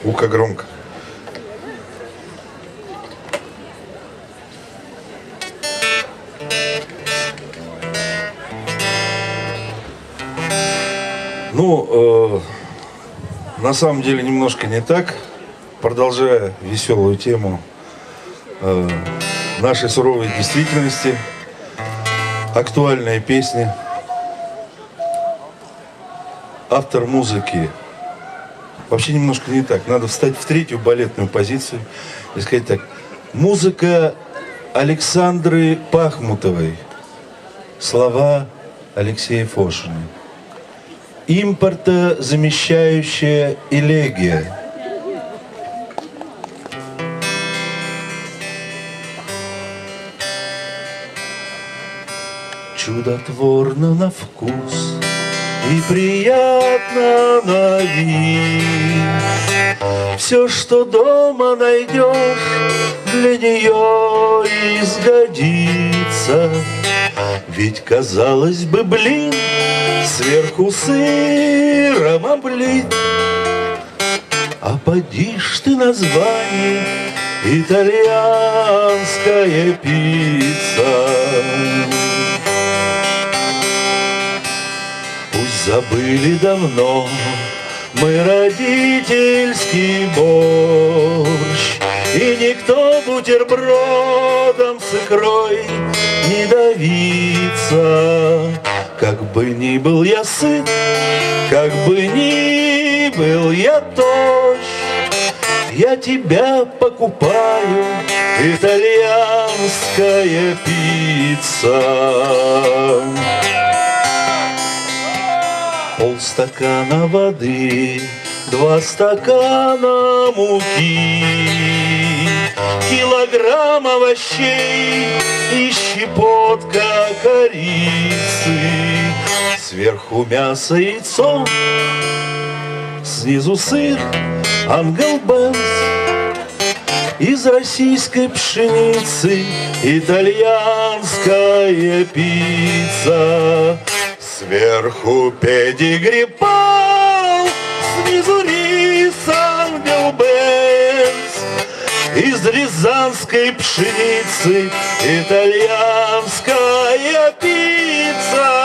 Ука громко. Ну, на самом деле немножко не так. Продолжая веселую тему нашей суровой действительности, актуальные песни. Автор музыки. Вообще немножко не так. Надо встать в третью балетную позицию и сказать так. Музыка Александры Пахмутовой. Слова Алексея Фошина. Импортозамещающая элегия. Чудотворно на вкус и приятно на вид. Все, что дома найдешь, для нее изгодится. Ведь, казалось бы, блин, сверху сыром облит. А поди ж ты название итальянская пицца. Пусть забыли давно мы родительский борщ, и никто бутербродом с икрой не давится. Как бы ни был я сыт, как бы ни был я тощ, я тебя покупаю, итальянская пицца. Полстакана воды, 2 стакана муки, килограмм овощей и щепотка корицы. Сверху мясо, яйцо, снизу сыр, Ангел Бенц. Из российской пшеницы итальянская пицца. Сверху педигри пал, снизу рис Ангел Бенц. Из рязанской пшеницы итальянская пицца.